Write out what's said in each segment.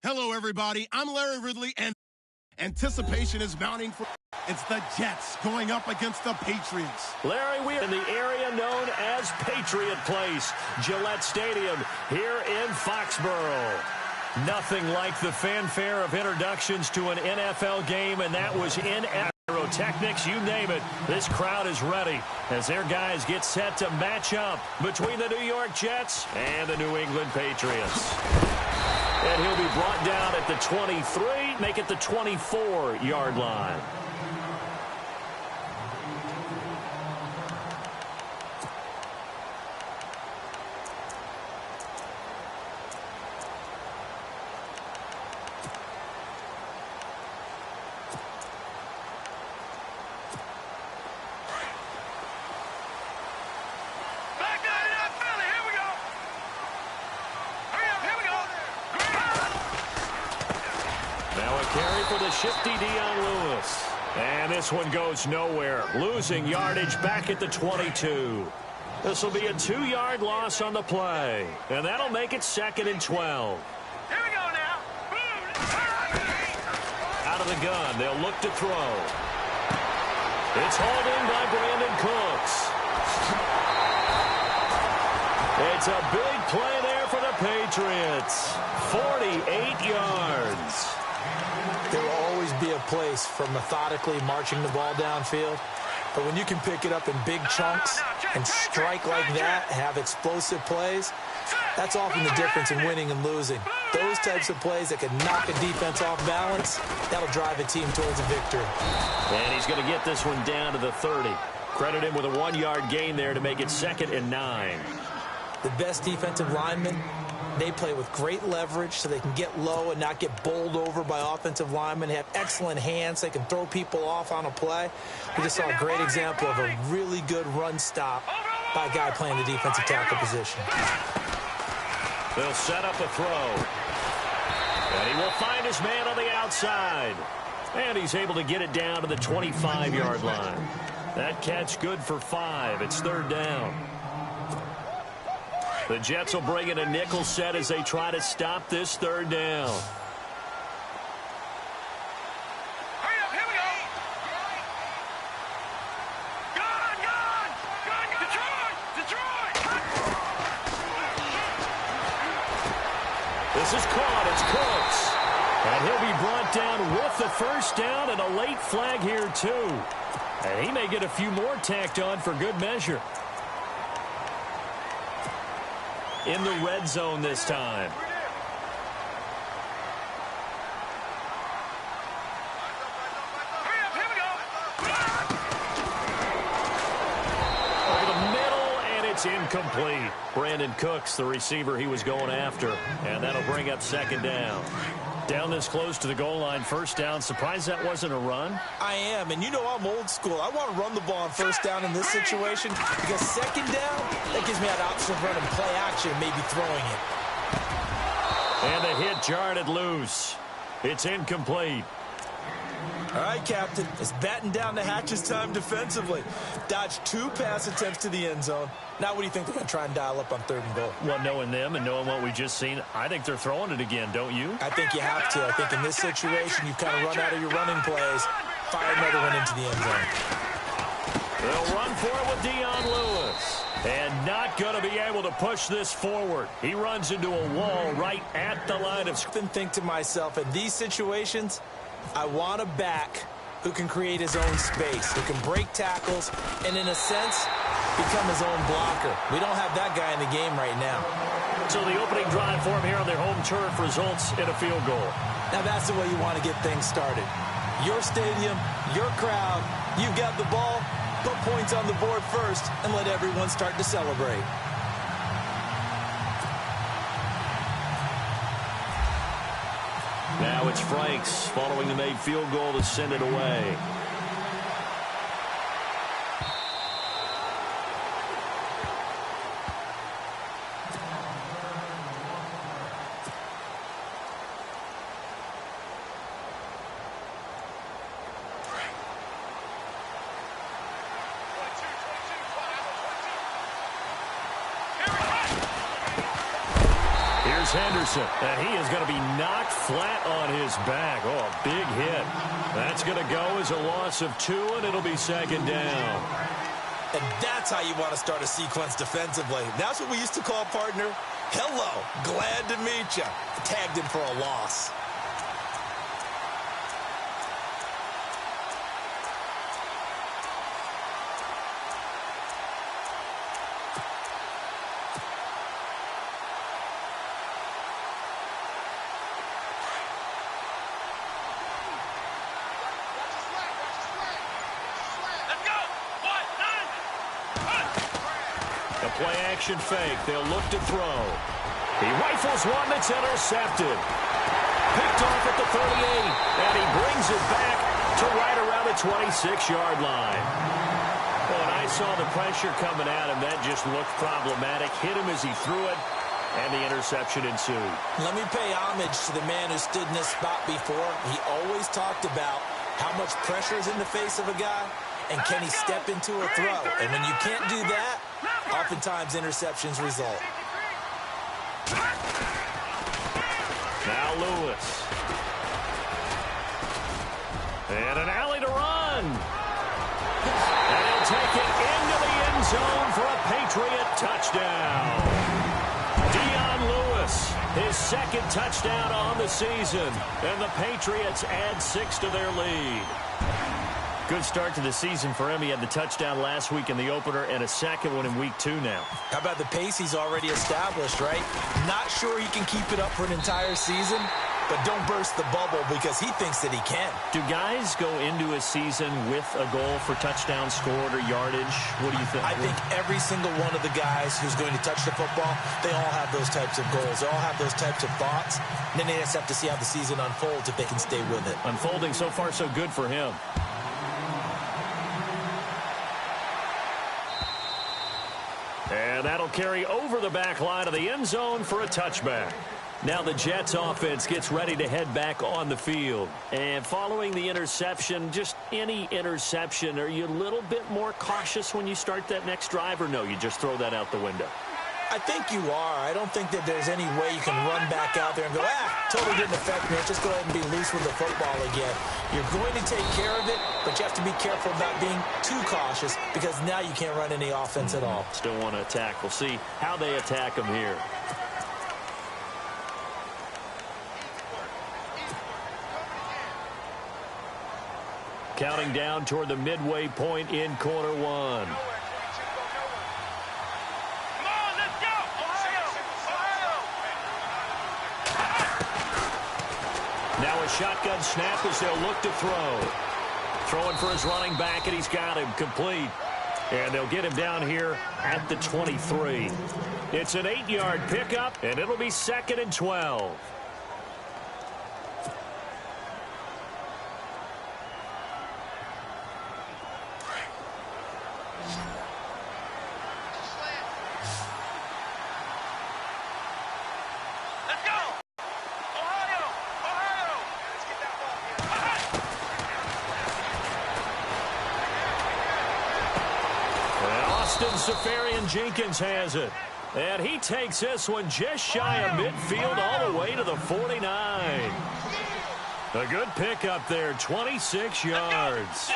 Hello, everybody. I'm Larry Ridley, and anticipation is mounting for... It's the Jets going up against the Patriots. Larry, we are in the area known as Patriot Place, Gillette Stadium, here in Foxborough. Nothing like the fanfare of introductions to an NFL game, and that was in pyrotechnics, you name it. This crowd is ready as their guys get set to match up between the New York Jets and the New England Patriots. And he'll be brought down at the 23, make it the 24-yard line. Carry for the shifty Lewis. And this one goes nowhere. Losing yardage back at the 22. This will be a 2-yard loss on the play. And that'll make it 2nd and 12. Here we go now. Out of the gun, they'll look to throw. It's hauled in by Brandon Cooks. It's a big play there for the Patriots. 48 yards. There will always be a place for methodically marching the ball downfield. But when you can pick it up in big chunks and strike like that, have explosive plays, that's often the difference in winning and losing. Those types of plays that can knock a defense off balance, that'll drive a team towards a victory. And he's going to get this one down to the 30. Credit him with a 1-yard gain there to make it 2nd and 9. The best defensive linemen, they play with great leverage so they can get low and not get bowled over by offensive linemen. They have excellent hands. They can throw people off on a play. We just saw a great example of a really good run stop by a guy playing the defensive tackle position. They'll set up a throw. And he will find his man on the outside. And he's able to get it down to the 25-yard line. That catch good for 5. It's 3rd down. The Jets will bring in a nickel set as they try to stop this 3rd down. Hurry up, here we go. Gone. Detroit. This is caught. It's Cooks. And he'll be brought down with the 1st down and a late flag here, too. And he may get a few more tacked on for good measure. In the red zone this time. Hurry up, here we go. Over the middle, and it's incomplete. Brandon Cooks, the receiver he was going after. And that'll bring up 2nd down. Down this close to the goal line, 1st down. Surprised that wasn't a run? I am, and you know I'm old school. I want to run the ball on 1st down in this situation because 2nd down, that gives me that option of running play action and maybe throwing it. And the hit jarred loose. It's incomplete. All right, Captain. It's batten down the hatches time defensively. Dodged 2 pass attempts to the end zone. Now what do you think they're going to try and dial up on 3rd and goal? Well, knowing them and knowing what we just seen, I think they're throwing it again, don't you? I think you have to. I think in this situation, you've kind of run out of your running plays. Fire another one into the end zone. They'll run for it with Lewis. And not going to be able to push this forward. He runs into a wall right at the line of scrimmage. And think to myself, in these situations, I want a back who can create his own space, who can break tackles, and in a sense, become his own blocker. We don't have that guy in the game right now. So the opening drive for him here on their home turf results in a field goal. Now that's the way you want to get things started. Your stadium, your crowd, you've got the ball, put points on the board first, and let everyone start to celebrate. Now it's Franks following the made field goal to send it away. is Henderson, and he is going to be knocked flat on his back. Oh, a big hit. That's going to go as a loss of 2, and it'll be second down. And that's how you want to start a sequence defensively. That's what we used to call, partner, hello, glad to meet you. Tagged him for a loss. Play-action fake. They'll look to throw. He rifles one that's intercepted. Picked off at the 38, and he brings it back to right around the 26-yard line. Well, and I saw the pressure coming at him. That just looked problematic. Hit him as he threw it, and the interception ensued. Let me pay homage to the man who stood in this spot before. He always talked about how much pressure is in the face of a guy, and can he step into a throw? And when you can't do that, oftentimes interceptions result. Now Lewis. And an alley to run. And he'll take it into the end zone for a Patriot touchdown. Lewis, his second touchdown on the season. And the Patriots add 6 to their lead. Good start to the season for him. He had the touchdown last week in the opener and a second one in week 2 now. How about the pace he's already established, right? Not sure he can keep it up for an entire season, but don't burst the bubble because he thinks that he can. Do guys go into a season with a goal for touchdown scored or yardage? What do you think? I think every single one of the guys who's going to touch the football, they all have those types of goals. They all have those types of thoughts. And then they just have to see how the season unfolds if they can stay with it. Unfolding so far so good for him. And that'll carry over the back line of the end zone for a touchback. Now the Jets offense gets ready to head back on the field. And following the interception, just any interception, are you a little bit more cautious when you start that next drive, or no, you just throw that out the window? I think you are. I don't think that there's any way you can run back out there and go, totally didn't affect me. Let's just go ahead and be loose with the football again. You're going to take care of it, but you have to be careful about being too cautious because now you can't run any offense at all. Still want to attack. We'll see how they attack them here. Counting down toward the midway point in quarter 1. Now a shotgun snap as they'll look to throw. Throwing for his running back, and he's got him complete. And they'll get him down here at the 23. It's an 8-yard pickup, and it'll be 2nd and 12. Jenkins has it. And he takes this one just shy of midfield all the way to the 49. A good pickup there, 26 yards.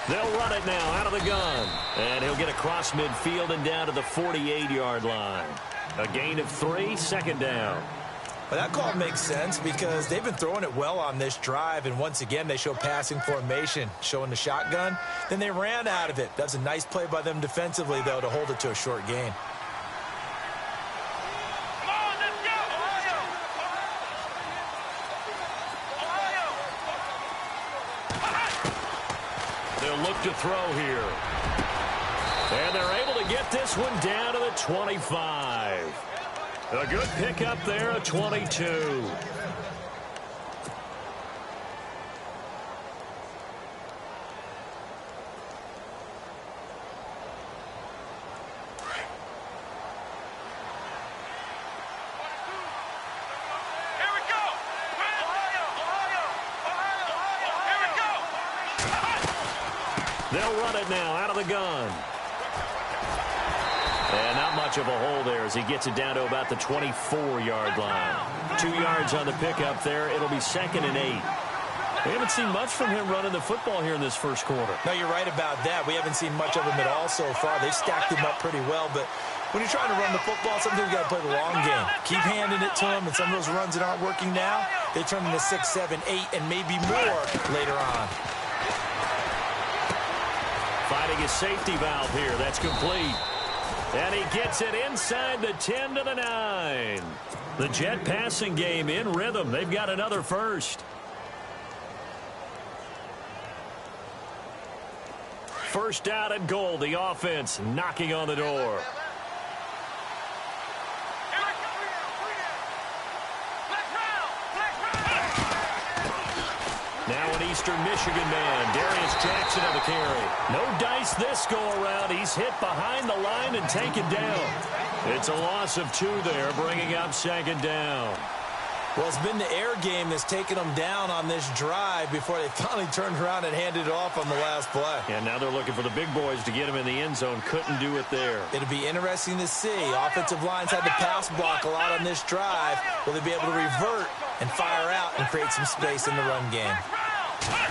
They'll run it now out of the gun. And he'll get across midfield and down to the 48-yard line. A gain of 3, 2nd down. Well, that call makes sense because they've been throwing it well on this drive, and once again they show passing formation, showing the shotgun. Then they ran out of it. That's a nice play by them defensively, though, to hold it to a short gain. They'll look to throw here. And they're able to get this one down to the 25. A good pickup there, a 22. Here we go! Here we go! They'll run it now out of the gun. much of a hole there as he gets it down to about the 24-yard line. 2 yards on the pickup there. It'll be 2nd and 8. We haven't seen much from him running the football here in this first quarter. No, you're right about that. We haven't seen much of him at all so far. They've stacked him up pretty well, but when you're trying to run the football, sometimes you got to play the long game. Keep handing it to him, and some of those runs that aren't working now, they turn into 6, 7, 8, and maybe more later on. Finding his safety valve here. That's complete. And he gets it inside the 10 to the 9. The Jet passing game in rhythm. They've got another first. First down and goal. The offense knocking on the door. Now an Eastern Michigan man, Darius Jackson on the carry. No dice this go-around. He's hit behind the line and taken down. It's a loss of 2 there, bringing up 2nd down. Well, it's been the air game that's taken them down on this drive before they finally turned around and handed it off on the last play. And now they're looking for the big boys to get him in the end zone. Couldn't do it there. It'll be interesting to see. Offensive lines had to pass block a lot on this drive. Will they be able to revert and fire out and create some space in the run game?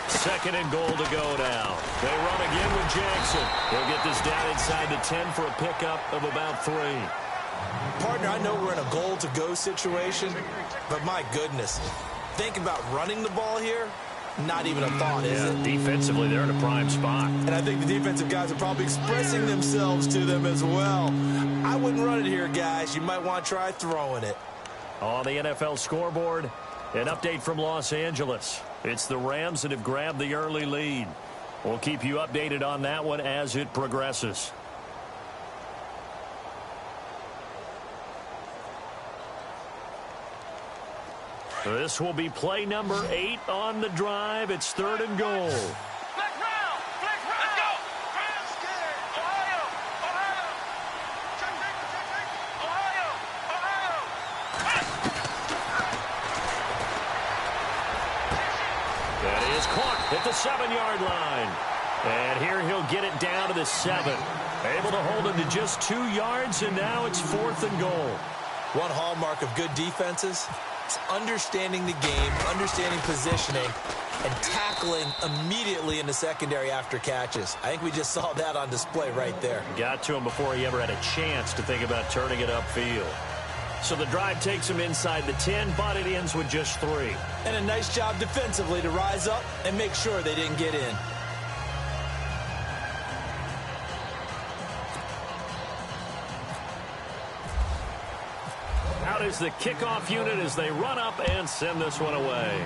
2nd and goal to go now. They run again with Jackson. He'll get this down inside the 10 for a pickup of about 3. Partner, I know we're in a goal-to-go situation, but my goodness, think about running the ball here, not even a thought, is it? Defensively, they're in a prime spot. And I think the defensive guys are probably expressing themselves to them as well. I wouldn't run it here, guys. You might want to try throwing it. On the NFL scoreboard, an update from Los Angeles. It's the Rams that have grabbed the early lead. We'll keep you updated on that one as it progresses. This will be play number 8 on the drive. It's 3rd and goal. That is caught at the 7-yard line. And here he'll get it down to the 7. Able to hold him to just 2 yards, and now it's 4th and goal. One hallmark of good defenses is understanding the game, understanding positioning, and tackling immediately in the secondary after catches. I think we just saw that on display right there. Got to him before he ever had a chance to think about turning it upfield. So the drive takes him inside the 10, but it ends with just 3. And a nice job defensively to rise up and make sure they didn't get in. Out is the kickoff unit as they run up and send this one away.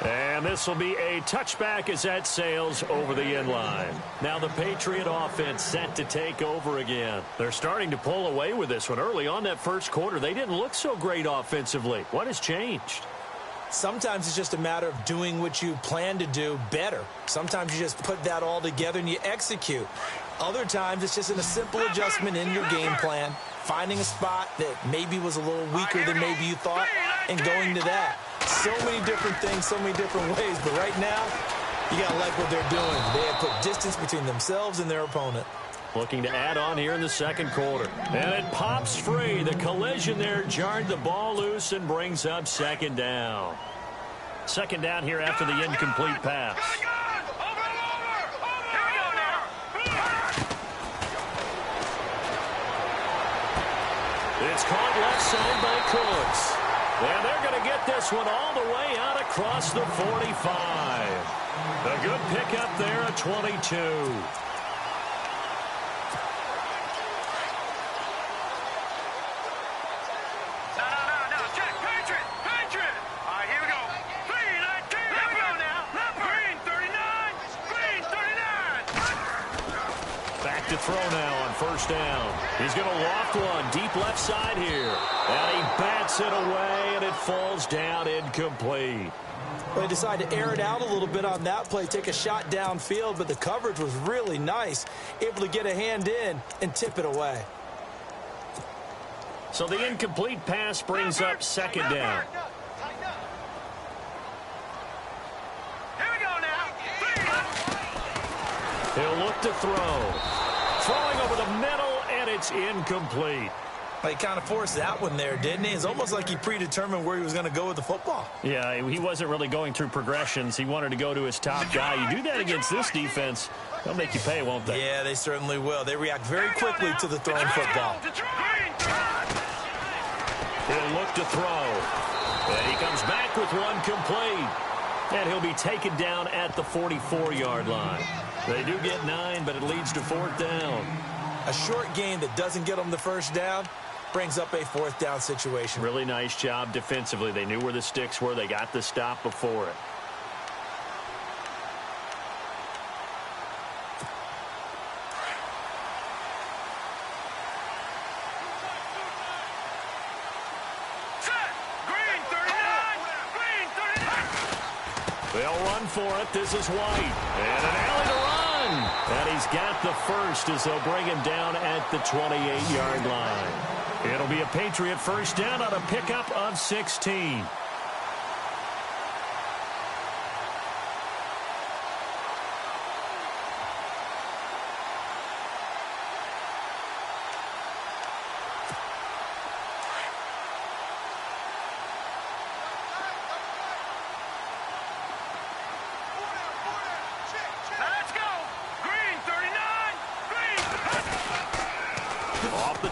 And this will be a touchback as that sails over the end line. Now the Patriot offense set to take over again. They're starting to pull away with this one. Early on that first quarter, they didn't look so great offensively. What has changed? Sometimes it's just a matter of doing what you plan to do better. Sometimes you just put that all together and you execute. Other times it's just a simple adjustment in your game plan, finding a spot that maybe was a little weaker than maybe you thought, and going to that. So many different things, so many different ways, but right now, you got to like what they're doing. They have put distance between themselves and their opponent. Looking to add on here in the second quarter. And it pops free. The collision there jarred the ball loose and brings up 2nd down. 2nd down here after the incomplete pass. It's caught left side by Cooks. And they're going to get this one all the way out across the 45. A good pickup there at 22. To throw now on 1st down. He's going to loft one deep left side here. And he bats it away, and it falls down incomplete. Well, they decided to air it out a little bit on that play, take a shot downfield, but the coverage was really nice. Able to get a hand in and tip it away. So the incomplete pass brings up 2nd down. He'll look to throw. Throwing over the middle, and it's incomplete. He kind of forced that one there, didn't he? It's almost like he predetermined where he was going to go with the football. Yeah, he wasn't really going through progressions. He wanted to go to his top guy. You do that against this defense, they'll make you pay, won't they? Yeah, they certainly will. They react very quickly to the thrown football. He'll look to throw. And he comes back with one complete. And he'll be taken down at the 44-yard line. They do get 9, but it leads to 4th down. A short gain that doesn't get them the first down brings up a 4th down situation. Really nice job defensively. They knew where the sticks were. They got the stop before it. They'll run for it. This is White. And an alley to run. And he's got the first as they'll bring him down at the 28-yard line. It'll be a Patriot first down on a pickup of 16.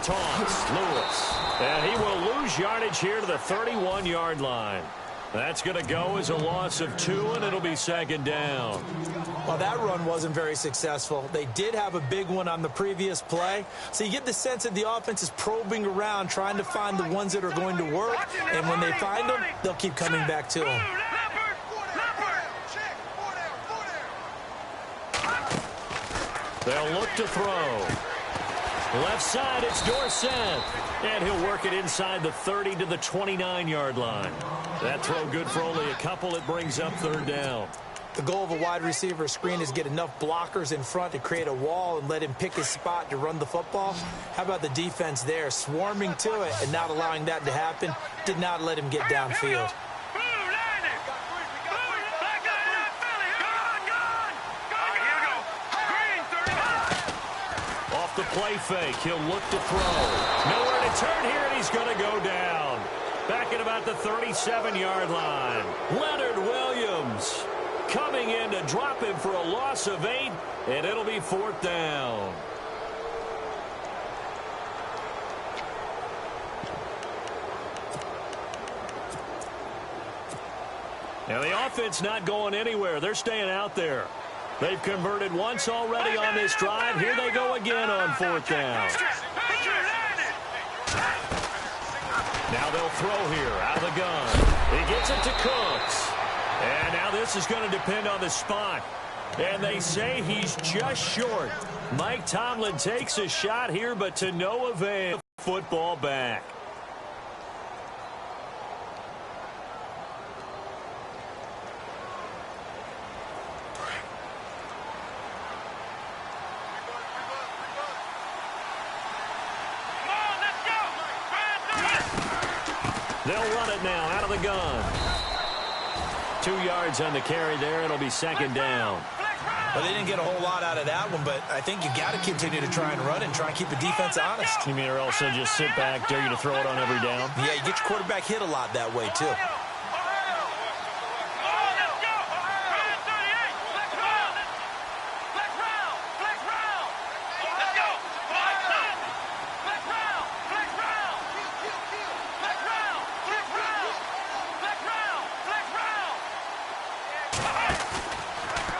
Taunts, Lewis. And he will lose yardage here to the 31-yard line. That's going to go as a loss of 2, and it'll be 2nd down. Well, that run wasn't very successful. They did have a big one on the previous play. So you get the sense that the offense is probing around, trying to find the ones that are going to work. And when they find them, they'll keep coming back to them. They'll look to throw. Left side, it's Dorsett. And he'll work it inside the 30 to the 29-yard line. That throw good for only a couple. It brings up 3rd down. The goal of a wide receiver screen is get enough blockers in front to create a wall and let him pick his spot to run the football. How about the defense there? Swarming to it and not allowing that to happen. Did not let him get downfield. The play fake. He'll look to throw. Nowhere to turn here, and he's going to go down. Back at about the 37-yard line. Leonard Williams coming in to drop him for a loss of 8, and it'll be 4th down. Now the offense not going anywhere. They're staying out there. They've converted once already on this drive. Here they go again on 4th down. Now they'll throw here out of the gun. He gets it to Cooks. And now this is going to depend on the spot. And they say he's just short. Mike Tomlin takes a shot here, but to no avail. Football back. They'll run it now out of the gun. 2 yards on the carry there. It'll be 2nd down. Well, they didn't get a whole lot out of that one, but I think you got to continue to try and run and try and keep the defense honest. You mean or else they'll just sit back, dare you to throw it on every down? Yeah, you get your quarterback hit a lot that way, too.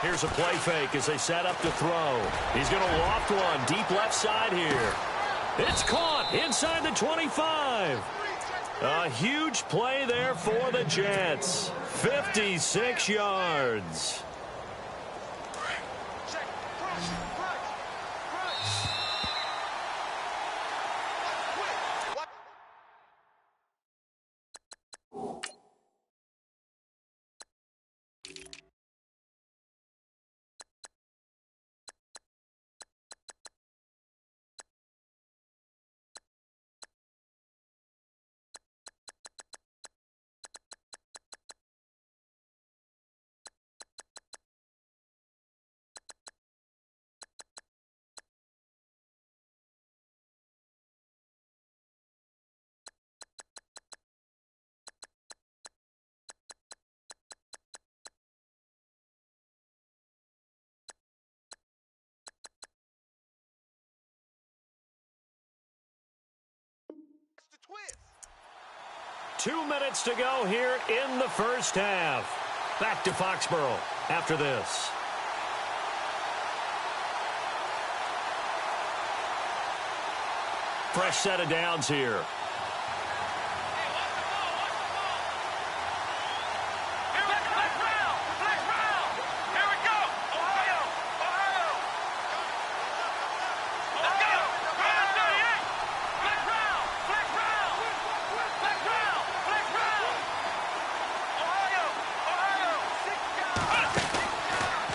Here's a play fake as they set up to throw. He's going to loft one deep left side here. It's caught inside the 25. A huge play there for the Jets. 56 yards. 2 minutes to go here in the first half. Back to Foxborough after this. Fresh set of downs here.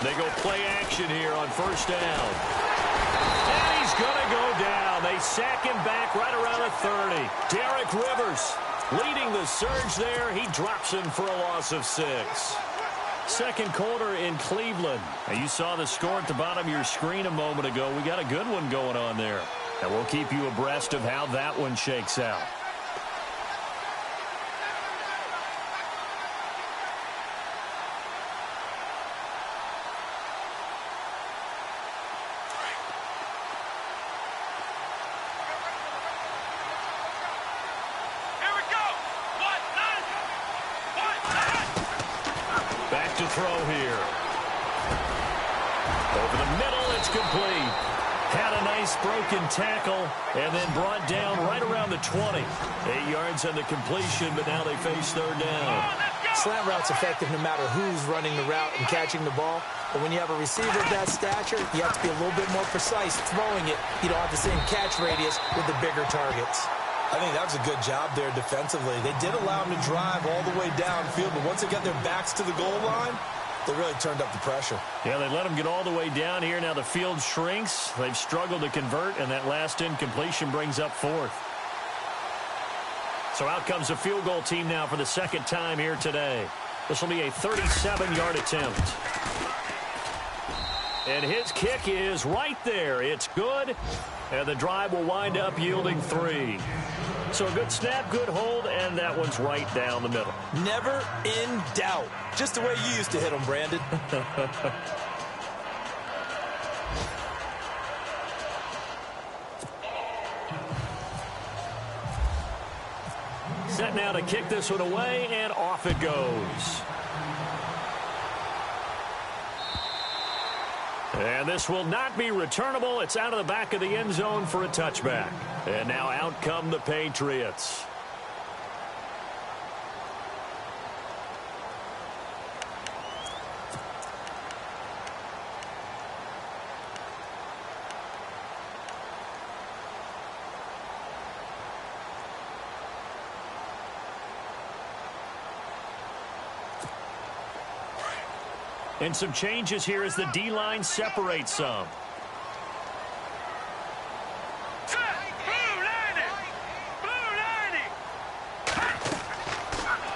They go play action here on first down. And he's going to go down. They sack him back right around the 30. Derek Rivers leading the surge there. He drops him for a loss of 6. Second quarter in Cleveland. Now, you saw the score at the bottom of your screen a moment ago. We got a good one going on there. And we'll keep you abreast of how that one shakes out. To throw here. Over the middle, it's complete. Had a nice broken tackle and then brought down right around the 20. 8 yards on the completion, but now they face third down. Slant route's effective no matter who's running the route and catching the ball. But when you have a receiver of that stature, you have to be a little bit more precise throwing it. You don't have the same catch radius with the bigger targets. I think that was a good job there defensively. They did allow them to drive all the way downfield, but once they got their backs to the goal line, they really turned up the pressure. Yeah, they let them get all the way down here. Now the field shrinks. They've struggled to convert, and that last incompletion brings up fourth. So out comes the field goal team now for the second time here today. This will be a 37-yard attempt. And his kick is right there. It's good, and the drive will wind up yielding 3. So a good snap, good hold, and that one's right down the middle. Never in doubt. Just the way you used to hit them, Brandon. Set now to kick this one away, and off it goes. And this will not be returnable. It's out of the back of the end zone for a touchback. And now out come the Patriots. And some changes here as the D-line separates some.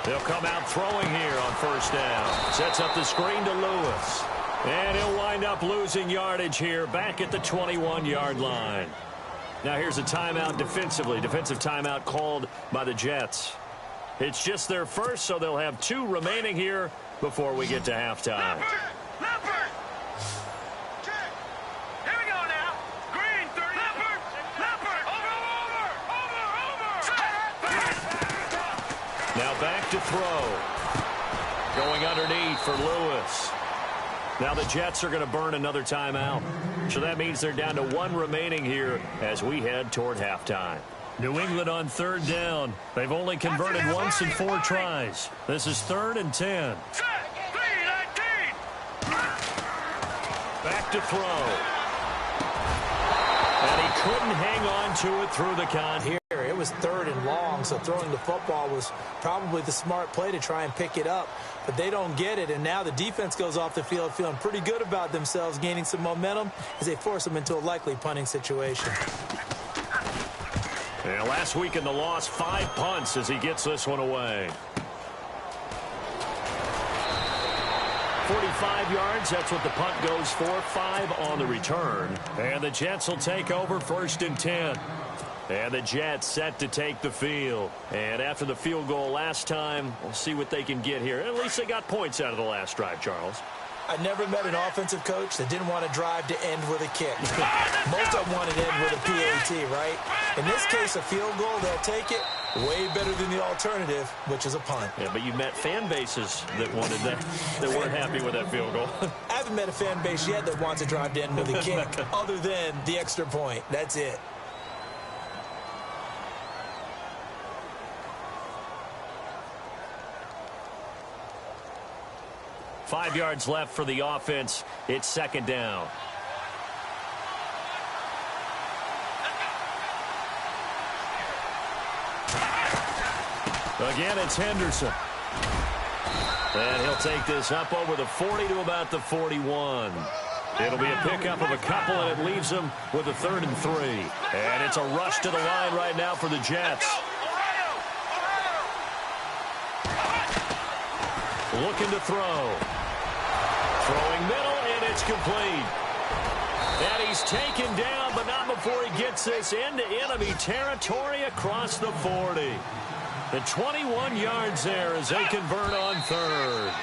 They'll come out throwing here on first down. Sets up the screen to Lewis. And he'll wind up losing yardage here back at the 21-yard line. Now here's a timeout defensively. Defensive timeout called by the Jets. It's just their first, so they'll have 2 remaining here before we get to halftime. Here we go now. Green, 30. Over. Now back to throw. Going underneath for Lewis. Now the Jets are going to burn another timeout. So that means they're down to 1 remaining here as we head toward halftime. New England on third down. They've only converted once in 4 tries. This is 3rd and 10. Back to throw. And he couldn't hang on to it through the count here. It was 3rd and long, so throwing the football was probably the smart play to try and pick it up. But they don't get it, and now the defense goes off the field feeling pretty good about themselves, gaining some momentum as they force them into a likely punting situation. Yeah, last week in the loss, 5 punts as he gets this one away. 45 yards, that's what the punt goes for. 5 on the return. And the Jets will take over 1st and 10. And the Jets set to take the field. And after the field goal last time, we'll see what they can get here. At least they got points out of the last drive, Charles. I never met an offensive coach that didn't want to drive to end with a kick. Most of them wanted to end with a PAT, right? In this case, a field goal, they'll take it. Way better than the alternative, which is a punt. Yeah, but you met fan bases that wanted that weren't happy with that field goal. I haven't met a fan base yet that wants to drive to end with a kick other than the extra point. That's it. Five yards left for the offense. It's second down. Again, it's Henderson. And he'll take this up over the 40 to about the 41. It'll be a pickup of a couple, and it leaves them with a 3rd and 3. And it's a rush to the line right now for the Jets. Looking to throw. Throwing middle, and it's complete. And he's taken down, but not before he gets this into enemy territory across the 40. The 21 yards there as they convert on 3rd.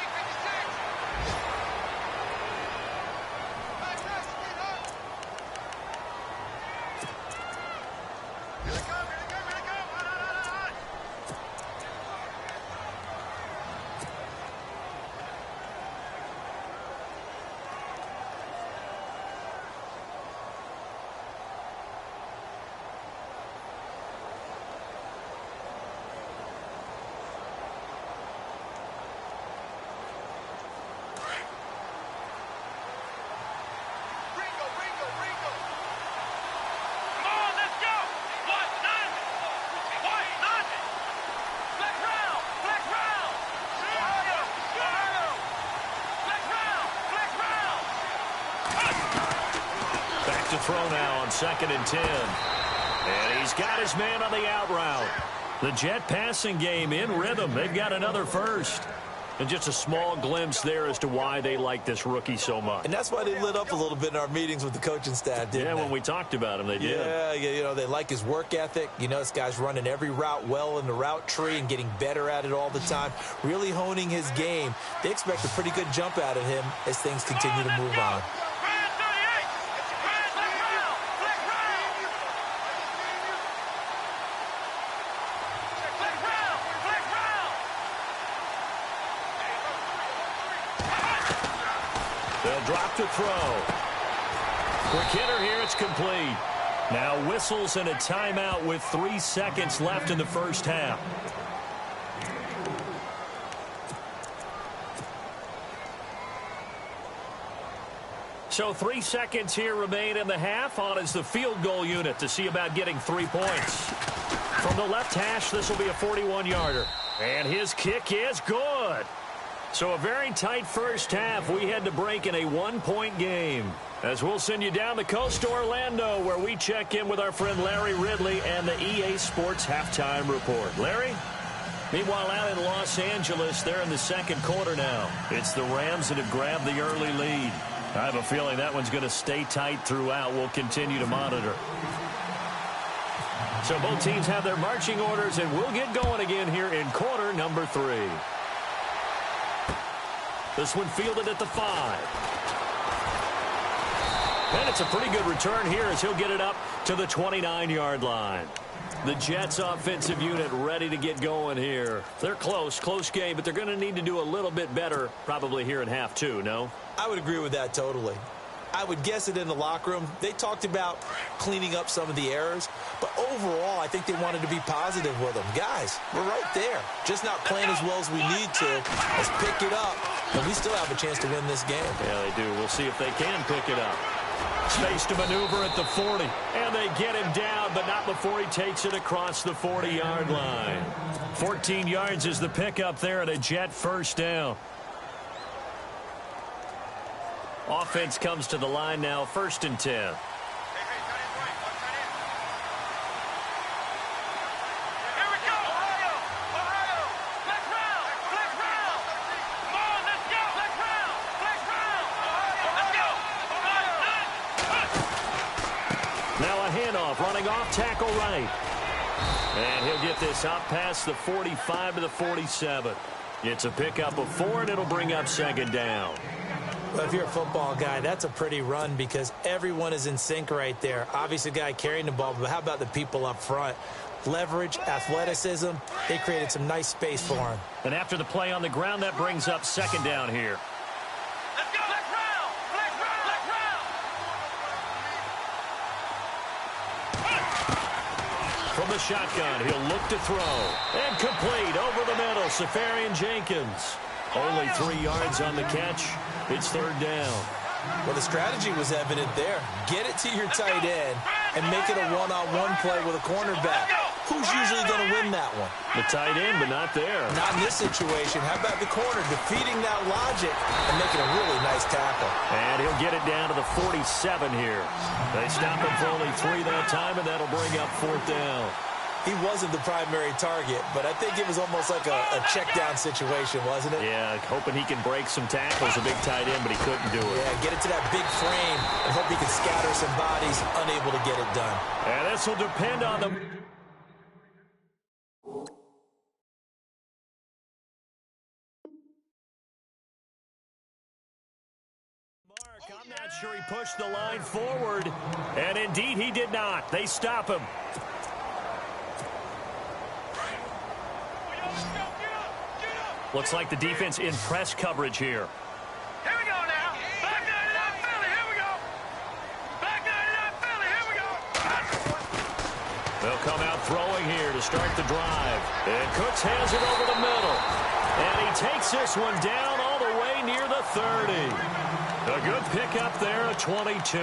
To throw now on 2nd and 10. And he's got his man on the out route. The Jet passing game in rhythm. They've got another first. And just a small glimpse there as to why they like this rookie so much. And that's why they lit up a little bit in our meetings with the coaching staff, didn't they? When we talked about him, they did. Yeah, you know, they like his work ethic. You know, this guy's running every route well in the route tree and getting better at it all the time, really honing his game. They expect a pretty good jump out of him as things continue to move on. They'll drop to throw. Quick hitter here, it's complete. Now whistles and a timeout with 3 seconds left in the first half. So 3 seconds here remain in the half. On is the field goal unit to see about getting 3 points. From the left hash, this will be a 41-yarder. And his kick is good. So a very tight first half. We had to break in a 1-point game. As we'll send you down the coast to Orlando, where we check in with our friend Larry Ridley and the EA Sports Halftime Report. Larry? Meanwhile, out in Los Angeles, they're in the second quarter now. It's the Rams that have grabbed the early lead. I have a feeling that one's going to stay tight throughout. We'll continue to monitor. So both teams have their marching orders, and we'll get going again here in quarter number 3. This one fielded at the 5. And it's a pretty good return here as he'll get it up to the 29-yard line. The Jets offensive unit ready to get going here. They're close game, but they're going to need to do a little bit better probably here in half 2, no? I would agree with that totally. I would guess it in the locker room. They talked about cleaning up some of the errors, but overall, I think they wanted to be positive with them. Guys, we're right there. Just not playing as well as we need to. Let's pick it up, and we still have a chance to win this game. Yeah, they do. We'll see if they can pick it up. Space to maneuver at the 40, and they get him down, but not before he takes it across the 40-yard line. 14 yards is the pickup there at a Jet first down. Offense comes to the line now, 1st and 10. Now a handoff, running off, tackle right. And he'll get this out past the 45 to the 47. It's a pickup of 4, and it'll bring up 2nd down. Well, if you're a football guy, that's a pretty run because everyone is in sync right there. Obviously, the guy carrying the ball, but how about the people up front? leverage, athleticism. They created some nice space for him. And after the play on the ground, that brings up second down here. Let's go. Let's round. Let's round. Let's round. From the shotgun, he'll look to throw. And complete over the middle. Safarian Jenkins. Only 3 yards on the catch. It's third down. Well, the strategy was evident there. Get it to your tight end and make it a one-on-one play with a cornerback. Who's usually going to win that one? The tight end, but not there. Not in this situation. How about the corner defeating that logic and making a really nice tackle? And he'll get it down to the 47 here. They stop him for only 3 that time, and that'll bring up fourth down. He wasn't the primary target, but I think it was almost like a check-down situation, wasn't it? Yeah, hoping he can break some tackles, a big tight end, but he couldn't do it. Yeah, get it to that big frame and hope he can scatter some bodies, unable to get it done. And this will depend on them. I'm not sure he pushed the line forward, and indeed he did not. They stop him. Looks like the defense in press coverage here. Here we go now. Back 99 Philly. Here we go. Back 99 Philly. Here we go. They'll come out throwing here to start the drive. And Cooks hands it over the middle. And he takes this one down all the way near the 30. A good pickup there, a 22.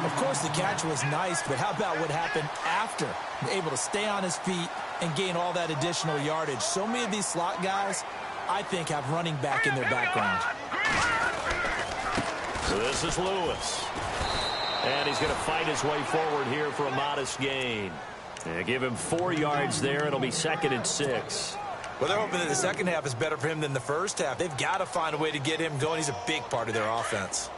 Of course, the catch was nice, but how about what happened after? Able to stay on his feet and gain all that additional yardage. So many of these slot guys, I think, have running back in their background. So this is Lewis. And he's going to fight his way forward here for a modest gain. They give him 4 yards there. It'll be 2nd and 6. Well, they're hoping that the second half is better for him than the first half. They've got to find a way to get him going. He's a big part of their offense.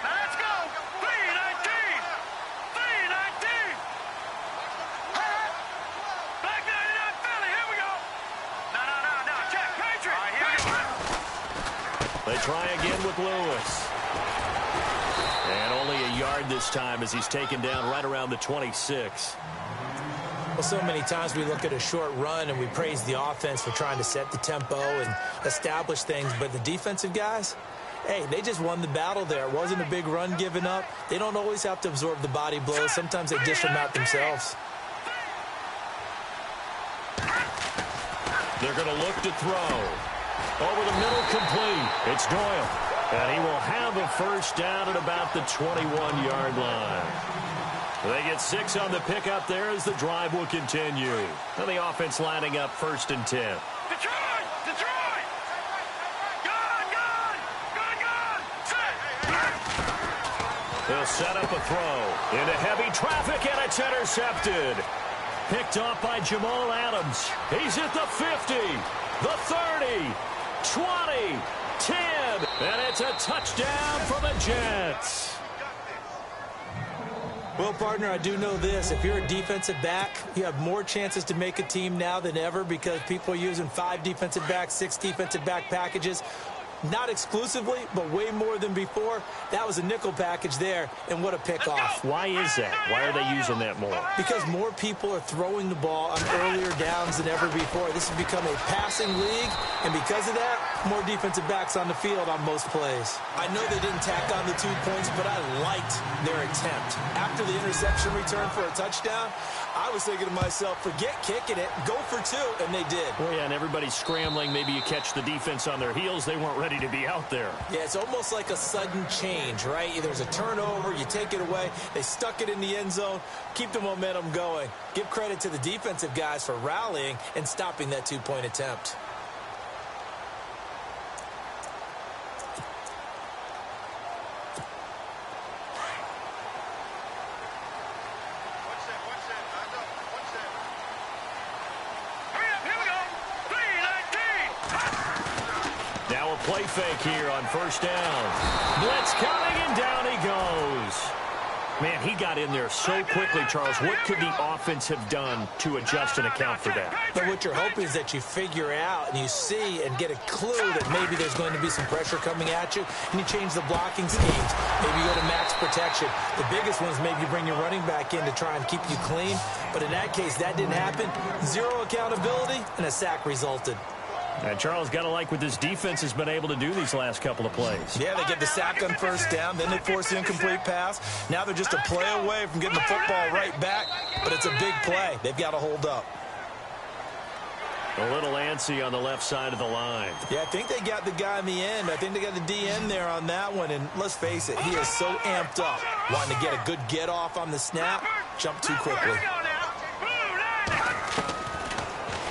Let's go. 319. 319. Back 99 Philly. Here we go. No. Check. Patriot. All right, here we go. They try again with Lewis. And only a yard this time as he's taken down right around the 26. Well, so many times we look at a short run and we praise the offense for trying to set the tempo and establish things. But the defensive guys, hey, they just won the battle there. It wasn't a big run given up. They don't always have to absorb the body blows. Sometimes they dish them out themselves. They're going to look to throw. Over the middle, complete. It's Doyle. And he will have a first down at about the 21-yard line. They get 6 on the pickup there as the drive will continue. And the offense lining up 1st and 10. Detroit. Gun. Set. They'll set up a throw into heavy traffic, and it's intercepted. Picked off by Jamal Adams. He's at the 50, the 30, 20, 10, and it's a touchdown for the Jets. Well, partner, I do know this. If you're a defensive back, you have more chances to make a team now than ever because people are using 5 defensive backs, 6 defensive back packages. Not exclusively, but way more than before. That was a nickel package there, and what a pickoff. Why is that? Why are they using that more? Because more people are throwing the ball on earlier downs than ever before. This has become a passing league, and because of that, more defensive backs on the field on most plays. I know they didn't tack on the 2 points, but I liked their attempt. After the interception return for a touchdown, I was thinking to myself, forget kicking it, go for 2, and they did. Well, yeah, and everybody's scrambling. Maybe you catch the defense on their heels. They weren't ready to be out there. Yeah, it's almost like a sudden change, right? There's a turnover, you take it away, they stuck it in the end zone, keep the momentum going. Give credit to the defensive guys for rallying and stopping that 2-point attempt. Play fake here on 1st down. Blitz coming, and down he goes. Man, he got in there so quickly, Charles. What could the offense have done to adjust and account for that? But what you're hoping is that you figure out and you see and get a clue that maybe there's going to be some pressure coming at you, and you change the blocking schemes. Maybe you go to max protection. The biggest one is maybe you bring your running back in to try and keep you clean. But in that case, that didn't happen. Zero accountability, and a sack resulted. And Charles, got to like what this defense has been able to do these last couple of plays. Yeah, they get the sack on first down, then they force the incomplete pass. Now they're just a play away from getting the football right back, but it's a big play. They've got to hold up. A little antsy on the left side of the line. Yeah, I think they got the guy in the end. I think they got the DN there on that one, and let's face it, he is so amped up, wanting to get a good get-off on the snap, jump too quickly.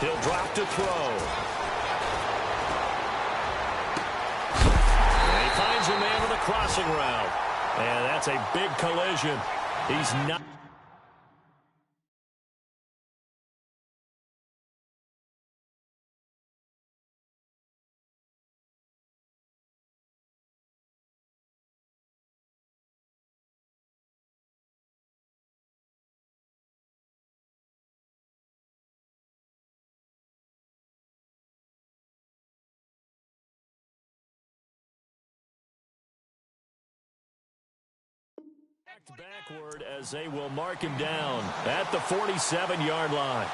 He'll drop to throw. Finds a man with a crossing route. And that's a big collision. He's not. Backward as they will mark him down at the 47-yard line.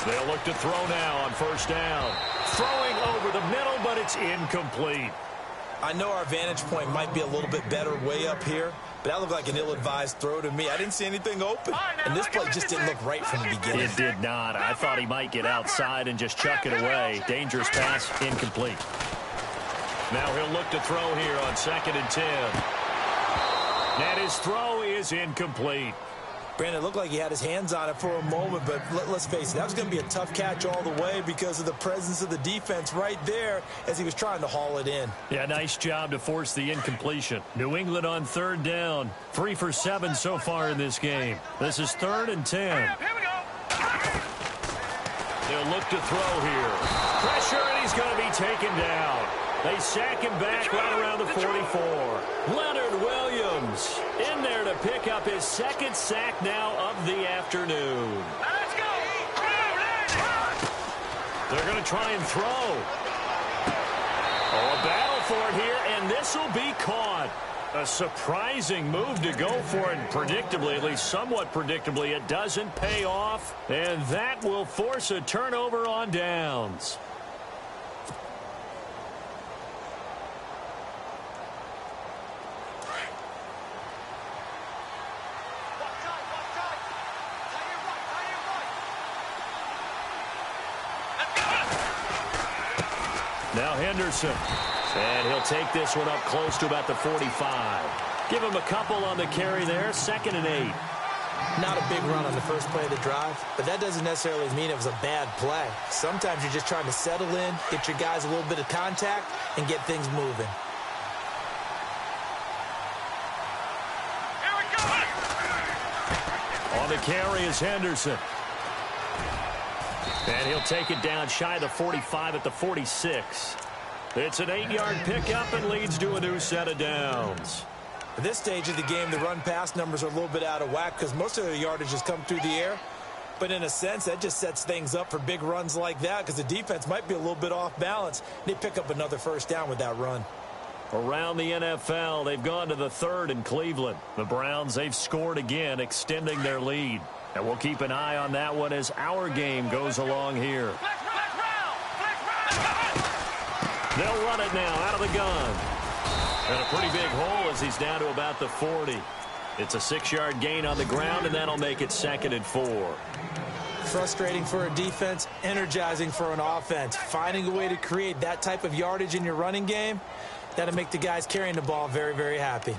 They'll look to throw now on first down. Throwing over the middle, but it's incomplete. I know our vantage point might be a little bit better way up here, but that looked like an ill-advised throw to me. I didn't see anything open, and this play just didn't look right from the beginning. It did not. I thought he might get outside and just chuck it away. Dangerous pass, incomplete. Now he'll look to throw here on 2nd and 10. And his throw is incomplete. Brandon, it looked like he had his hands on it for a moment, but let's face it, that was going to be a tough catch all the way because of the presence of the defense right there as he was trying to haul it in. Yeah, nice job to force the incompletion. New England on 3rd down. 3 for 7 so far in this game. This is 3rd and 10. Here we go. They'll look to throw here. Pressure, and he's going to be taken down. They sack him back right around the 44. Leonard Williams in there to pick up his 2nd sack now of the afternoon. Let's go. They're going to try and throw. Oh, a battle for it here, and this will be caught. A surprising move to go for it, and predictably, at least somewhat predictably, it doesn't pay off, and that will force a turnover on downs. Now Henderson, and he'll take this one up close to about the 45. Give him a couple on the carry there, 2nd and 8. Not a big run on the first play of the drive, but that doesn't necessarily mean it was a bad play. Sometimes you're just trying to settle in, get your guys a little bit of contact, and get things moving. Here we go. On the carry is Henderson. And he'll take it down shy of the 45 at the 46. It's an 8-yard pickup and leads to a new set of downs. At this stage of the game, the run-pass numbers are a little bit out of whack because most of their yardage has come through the air. But in a sense, that just sets things up for big runs like that because the defense might be a little bit off balance. They pick up another first down with that run. Around the NFL, they've gone to the third in Cleveland. The Browns, they've scored again, extending their lead. And we'll keep an eye on that one as our game goes along here. They'll run it now out of the gun. And a pretty big hole as he's down to about the 40. It's a 6-yard gain on the ground, and that'll make it 2nd and 4. Frustrating for a defense, energizing for an offense. Finding a way to create that type of yardage in your running game, that'll make the guys carrying the ball very, very happy.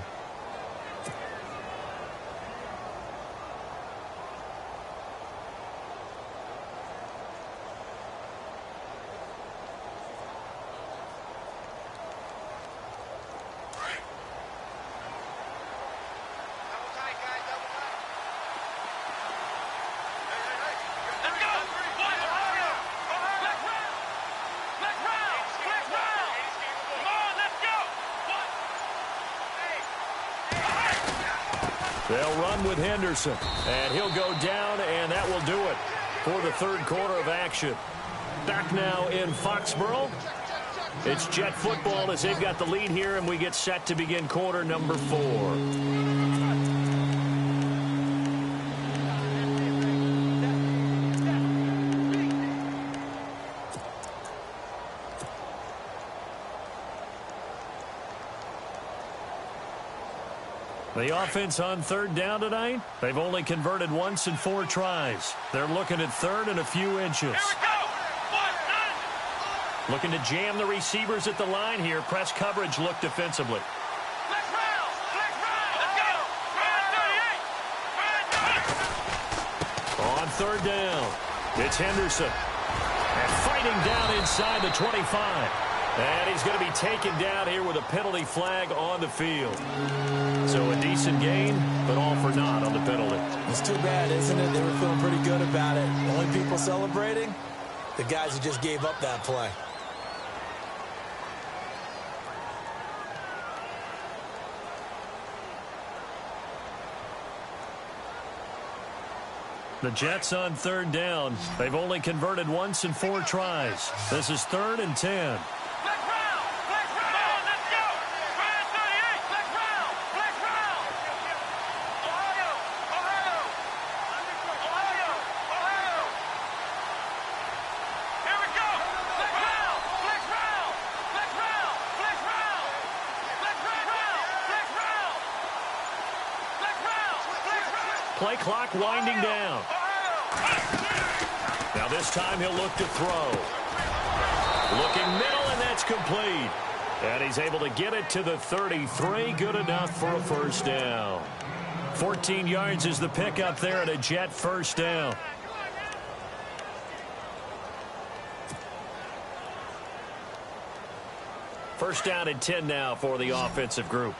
They'll run with Henderson, and he'll go down, and that will do it for the third quarter of action. Back now in Foxborough. It's Jet football as they've got the lead here, and we get set to begin quarter number 4. The offense on third down tonight, they've only converted once in 4 tries. They're looking at third and a few inches. Looking to jam the receivers at the line here. Press coverage look defensively. On third down, it's Henderson. And fighting down inside the 25. And he's going to be taken down here with a penalty flag on the field. So a decent gain, but all for naught on the penalty. It's too bad, isn't it? They were feeling pretty good about it. Only people celebrating, the guys who just gave up that play. The Jets on third down. They've only converted once in 4 tries. This is 3rd and 10. Play clock winding down. Now this time he'll look to throw. Looking middle, and that's complete. And he's able to get it to the 33. Good enough for a first down. 14 yards is the pickup there at a Jet first down. First down and 10 now for the offensive group.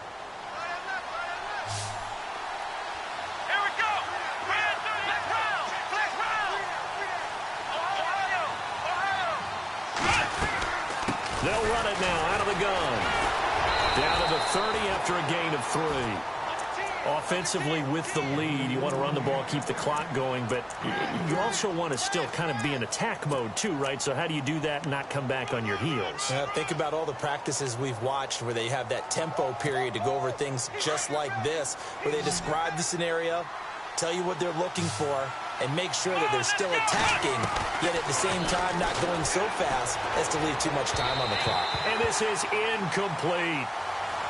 They'll run it now out of the gun. Down to the 30 after a gain of 3. Offensively with the lead, you want to run the ball, keep the clock going, but you also want to still kind of be in attack mode too, right? So how do you do that and not come back on your heels? Yeah, think about all the practices we've watched where they have that tempo period to go over things just like this, where they describe the scenario, tell you what they're looking for, and make sure that they're still attacking, yet at the same time not going so fast as to leave too much time on the clock. And this is incomplete.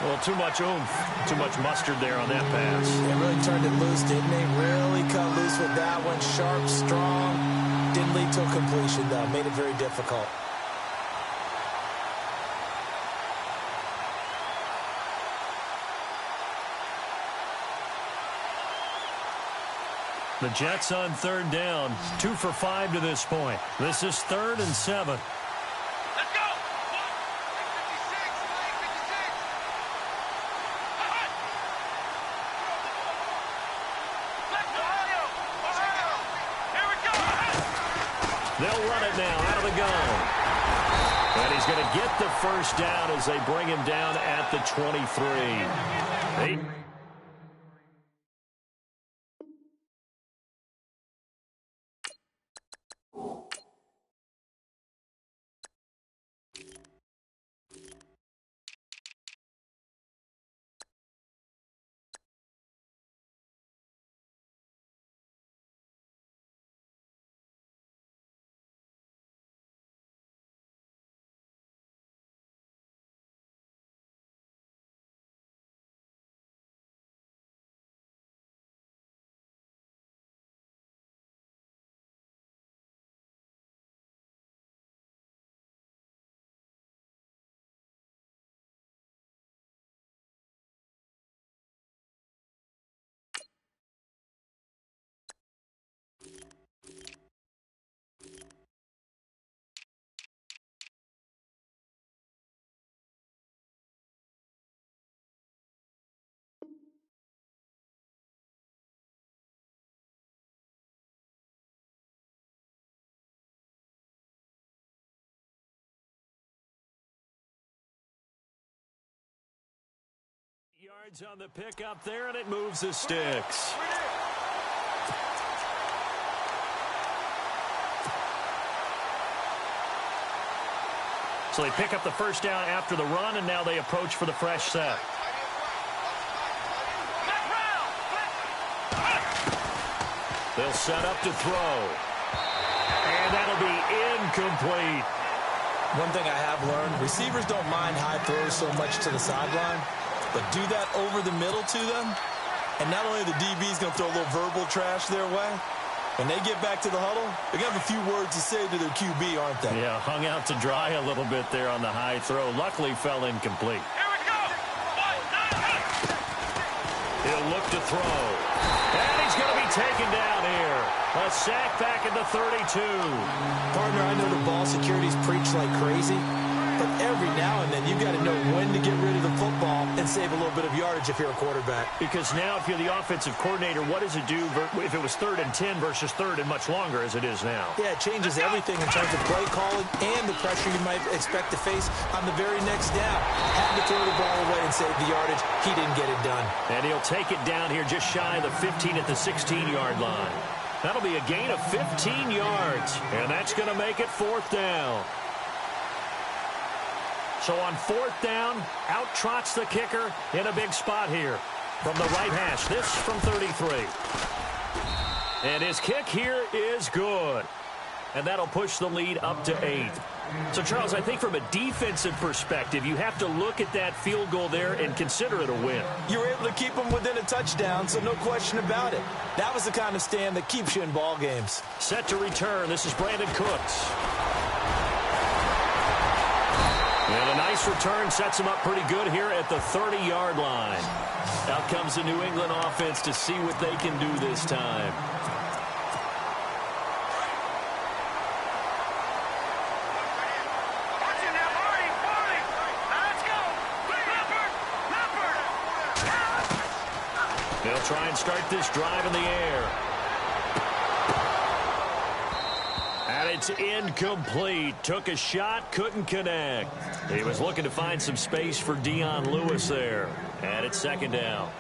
Well, too much oomph, too much mustard there on that pass. They really turned it loose, didn't they? Really cut loose with that one. Sharp, strong. Didn't lead to a completion, though. Made it very difficult. The Jets on third down, 2 for 5 to this point. This is 3rd and 7. Let's go! They'll run it now out of the gun. And he's going to get the first down as they bring him down at the 23. Yards on the pickup there, and it moves the sticks. So they pick up the first down after the run, and now they approach for the fresh set. They'll set up to throw. And that'll be incomplete. One thing I have learned, receivers don't mind high throws so much to the sideline, but do that over the middle to them, and not only the DB's going to throw a little verbal trash their way, when they get back to the huddle, they're going to have a few words to say to their QB, aren't they? Yeah, hung out to dry a little bit there on the high throw. Luckily fell incomplete. Here we go. He'll look to throw. And he's going to be taken down here. A sack back at the 32. Partner, I know the ball security's preached like crazy, but every now and then you've got to know when to get rid of the football and save a little bit of yardage if you're a quarterback. Because now if you're the offensive coordinator, what does it do if it was 3rd and 10 versus 3rd and much longer as it is now? Yeah, it changes everything in terms of play calling and the pressure you might expect to face on the very next down. Had to throw the ball away and save the yardage. He didn't get it done. And he'll take it down here just shy of the 15 at the 16-yard line. That'll be a gain of 15 yards, and that's going to make it 4th down. So on 4th down, out trots the kicker in a big spot here from the right hash. This from 33. And his kick here is good. And that'll push the lead up to 8. So, Charles, I think from a defensive perspective, you have to look at that field goal there and consider it a win. You were able to keep them within a touchdown, so no question about it. That was the kind of stand that keeps you in ball games. Set to return. This is Brandon Cooks. And a nice return sets him up pretty good here at the 30-yard line. Out comes the New England offense to see what they can do this time. They'll try and start this drive in the air. And it's incomplete. Took a shot, couldn't connect. He was looking to find some space for Dion Lewis there. And it's 2nd down.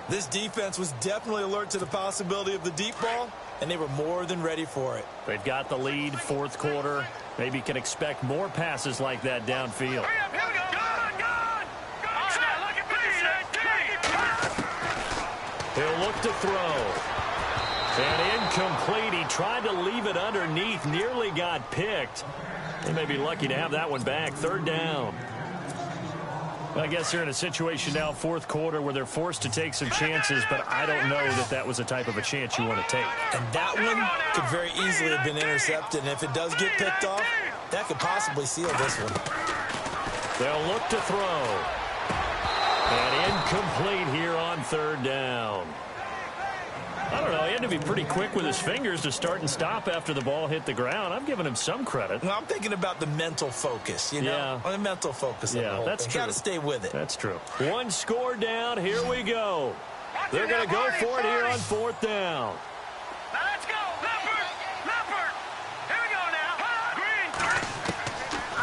This defense was definitely alert to the possibility of the deep ball, and they were more than ready for it. They've got the lead, 4th quarter. Maybe can expect more passes like that downfield. He'll look to throw. And incomplete. He tried to leave it underneath. Nearly got picked. They may be lucky to have that one back. 3rd down. Well, I guess they're in a situation now, 4th quarter, where they're forced to take some chances, but I don't know that that was the type of a chance you want to take. And that one could very easily have been intercepted. And if it does get picked off, that could possibly seal this one. They'll look to throw. And incomplete here on 3rd down. I don't know. He had to be pretty quick with his fingers to start and stop after the ball hit the ground. I'm giving him some credit. Well, I'm thinking about the mental focus, you know? Yeah. The mental focus of the whole that's thing. true. Got to stay with it. That's true. One score down. Here we go. They're going to go for it here on 4th down. Now let's go. Leopard. Here we go now. Green.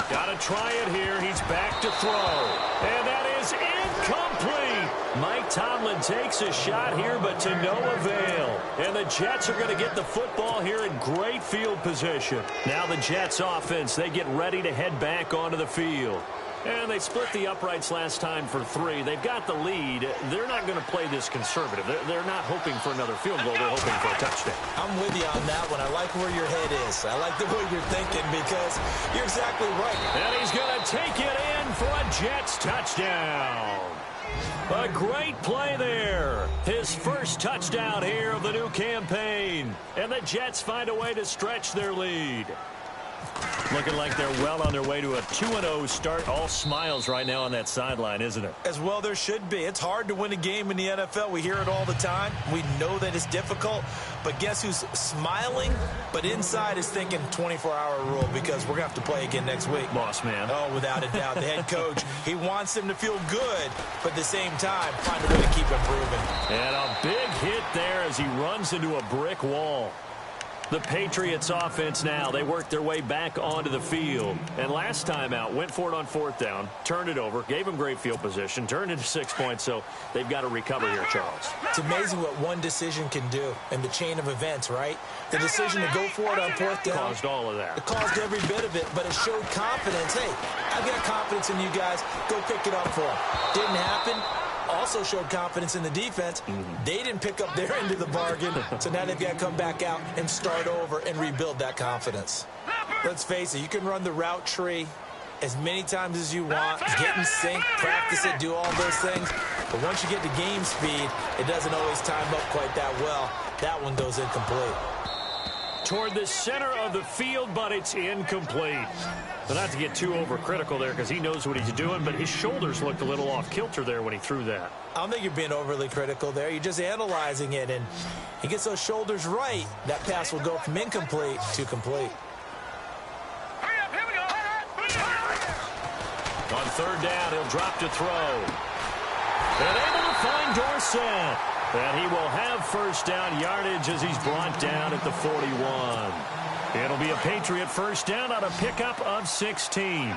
Got going to try it here. He's back to throw. And that is incomplete. Mike Tomlin takes a shot here, but to no avail. And the Jets are going to get the football here in great field position. Now the Jets offense, they get ready to head back onto the field. And they split the uprights last time for 3. They've got the lead. They're not going to play this conservative. They're not hoping for another field goal. They're hoping for a touchdown. I'm with you on that one. I like where your head is. I like the way you're thinking because you're exactly right. And he's going to take it in for a Jets touchdown. A great play there. His first touchdown here of the new campaign. And the Jets find a way to stretch their lead. Looking like they're well on their way to a 2-0 start. All smiles right now on that sideline, isn't it? As well there should be. It's hard to win a game in the NFL. We hear it all the time. We know that it's difficult. But guess who's smiling? But inside is thinking 24-hour rule because we're going to have to play again next week. Boss man. Oh, without a doubt. The head coach, he wants them to feel good, but at the same time, find a way to keep improving. And a big hit there as he runs into a brick wall. The Patriots offense now, they work their way back onto the field. And last time out, went for it on 4th down, turned it over, gave them great field position, turned into 6 points, so they've got to recover here, Charles. It's amazing what one decision can do in the chain of events, right? The decision to go for it on 4th down. Caused all of that. It caused every bit of it, but it showed confidence. Hey, I've got confidence in you guys. Go pick it up for them. Didn't happen. Also showed confidence in the defense. They didn't pick up their end of the bargain, so now they've got to come back out and start over and rebuild that confidence. Let's face it, you can run the route tree as many times as you want, get in sync, practice it, do all those things, but once you get to game speed, it doesn't always time up quite that well. That one goes incomplete. Toward the center of the field, but it's incomplete. But not to get too overcritical there because he knows what he's doing, but his shoulders looked a little off kilter there when he threw that. I don't think you're being overly critical there. You're just analyzing it, and he gets those shoulders right. That pass will go from incomplete to complete. On 3rd down, he'll drop to throw. And able to find Dorsett. And he will have 1st down yardage as he's brought down at the 41. It'll be a Patriot 1st down on a pickup of 16.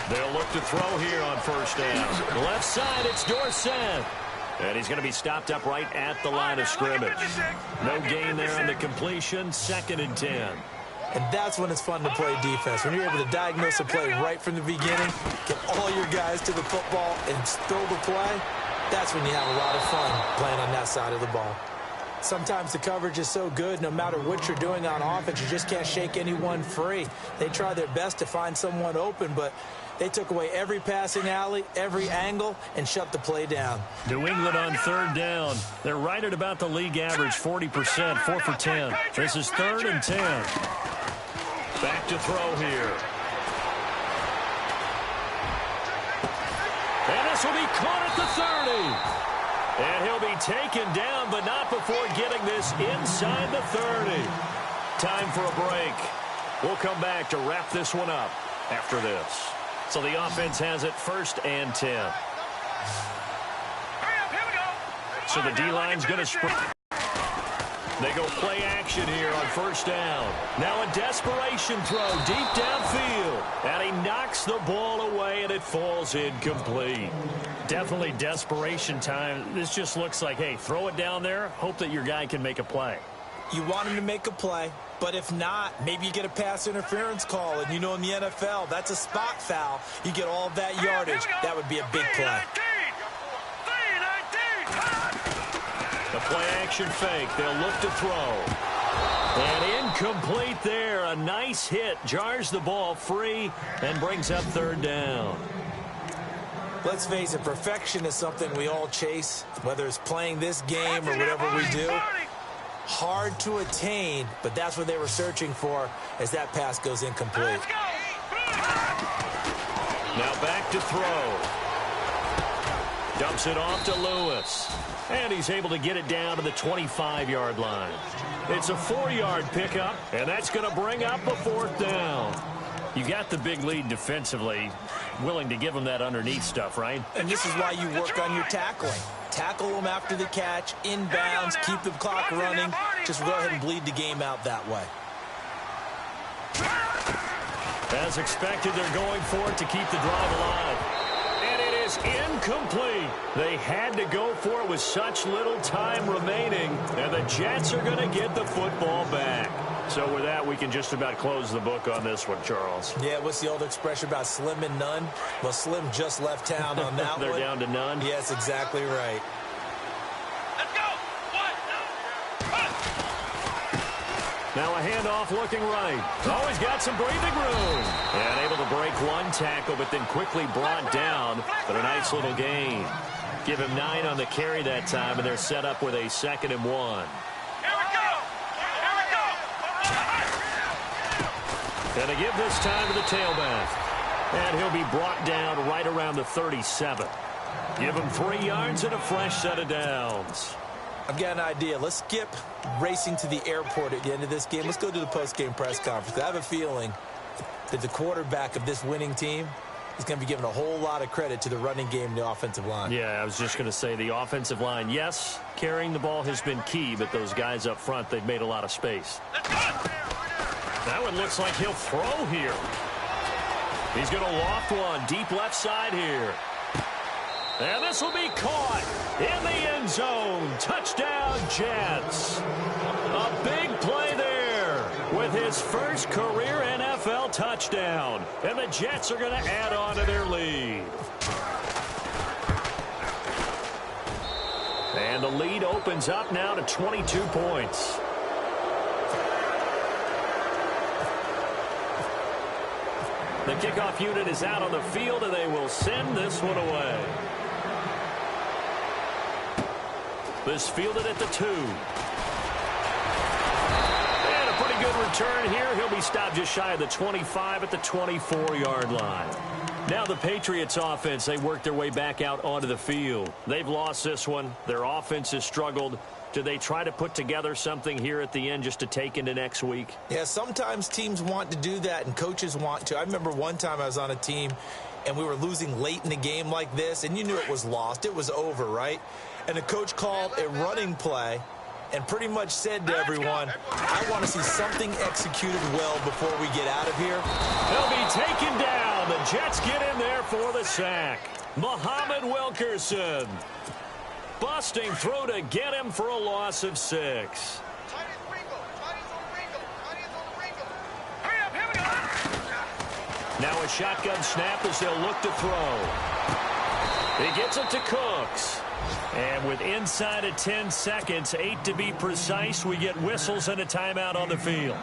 They'll look to throw here on 1st down. Left side, it's Dorsett. And he's going to be stopped up right at the line of scrimmage. No gain there on the completion. 2nd and 10. And that's when it's fun to play defense. When you're able to diagnose a play right from the beginning, get all your guys to the football and throw the play, that's when you have a lot of fun playing on that side of the ball. Sometimes the coverage is so good, no matter what you're doing on offense, you just can't shake anyone free. They try their best to find someone open, but they took away every passing alley, every angle, and shut the play down. New England on 3rd down. They're right at about the league average, 40%, 4 for 10. This is 3rd and 10. Back to throw here. And this will be caught at the 30. And he'll be taken down, but not before getting this inside the 30. Time for a break. We'll come back to wrap this one up after this. So the offense has it 1st and 10. So the D-line's going to sprint. They go play action here on 1st down. Now a desperation throw deep downfield. And he knocks the ball away, and it falls incomplete. Definitely desperation time. This just looks like, hey, throw it down there, hope that your guy can make a play. You want him to make a play, but if not, maybe you get a pass interference call, and you know in the NFL, that's a spot foul. You get all of that yardage. That would be a big play. The play action fake. They'll look to throw. And incomplete there. A nice hit. Jars the ball free and brings up 3rd down. Let's face it, perfection is something we all chase, whether it's playing this game or whatever we do. Hard to attain, but that's what they were searching for as that pass goes incomplete. Now back to throw. Dumps it off to Lewis. And he's able to get it down to the 25-yard line. It's a 4-yard pickup, and that's going to bring up a 4th down. You got the big lead defensively, willing to give them that underneath stuff, right? And this is why you work on your tackling. Tackle them after the catch, inbounds, keep the clock running. Just go ahead and bleed the game out that way. As expected, they're going for it to keep the drive alive. And it is incomplete. They had to go for it with such little time remaining, and the Jets are going to get the football back. So with that, we can just about close the book on this one, Charles. Yeah, what's the old expression about slim and none? Well, Slim just left town on that They're one. down to none? Yes, exactly right. Let's go. 1, 2, Now a handoff looking right. Oh, he's got some breathing room. And able to break one tackle, but then quickly brought down. But a nice little gain. Give him 9 on the carry that time, and they're set up with a 2nd and 1. Here we go. Here we go. And they give this time to the tailback. And he'll be brought down right around the 37. Give him 3 yards and a fresh set of downs. I've got an idea. Let's skip racing to the airport at the end of this game. Let's go to the post-game press conference. I have a feeling that the quarterback of this winning team is going to be given a whole lot of credit to the running game and the offensive line. Yeah, I was just going to say the offensive line, yes, carrying the ball has been key, but those guys up front, they've made a lot of space. That one looks like he'll throw here. He's going to loft one deep left side here. And this will be caught in the end zone. Touchdown, Jets. A big play there with his first career NFL touchdown. And the Jets are going to add on to their lead. And the lead opens up now to 22 points. The kickoff unit is out on the field, and they will send this one away. This fielded at the 2. And a pretty good return here. He'll be stopped just shy of the 25 at the 24-yard line. Now the Patriots offense, they work their way back out onto the field. They've lost this one. Their offense has struggled. Do they try to put together something here at the end just to take into next week? Yeah, sometimes teams want to do that and coaches want to. I remember one time I was on a team and we were losing late in the game like this, and you knew it was lost. It was over, right? And the coach called a running play and pretty much said to everyone, I want to see something executed well before we get out of here. They'll be taken down. The Jets get in there for the sack. Muhammad Wilkerson. Busting through to get him for a loss of 6. Now a shotgun snap as they'll look to throw. He gets it to Cooks. And with inside of 10 seconds, 8 to be precise, we get whistles and a timeout on the field.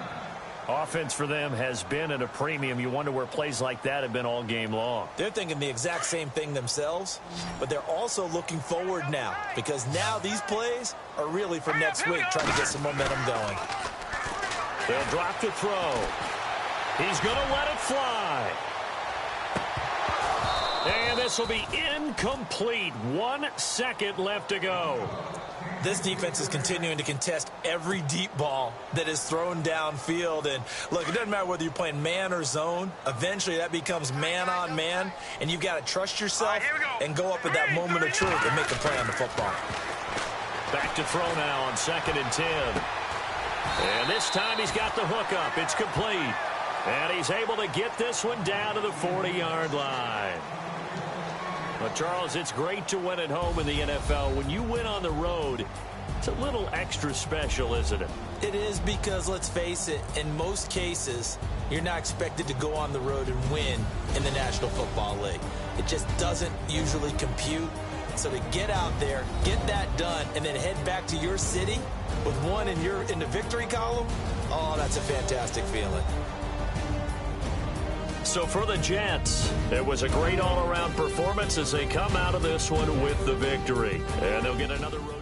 Offense for them has been at a premium. You wonder where plays like that have been all game long. They're thinking the exact same thing themselves, but they're also looking forward now because now these plays are really for next week, trying to get some momentum going. They'll drop the throw. He's going to let it fly. And this will be incomplete. 1 second left to go. This defense is continuing to contest every deep ball that is thrown downfield. And look, it doesn't matter whether you're playing man or zone. Eventually that becomes man on man, and you've got to trust yourself and go up at that moment of truth and make a play on the football. Back to throw now on 2nd and 10. And this time he's got the hook up. It's complete. And he's able to get this one down to the 40-yard line. Well, Charles, it's great to win at home in the NFL. When you win on the road, it's a little extra special, isn't it? It is because, let's face it, in most cases, you're not expected to go on the road and win in the National Football League. It just doesn't usually compute. So to get out there, get that done, and then head back to your city with one in the victory column, oh, that's a fantastic feeling. So for the Jets, it was a great all-around performance as they come out of this one with the victory. And they'll get another road.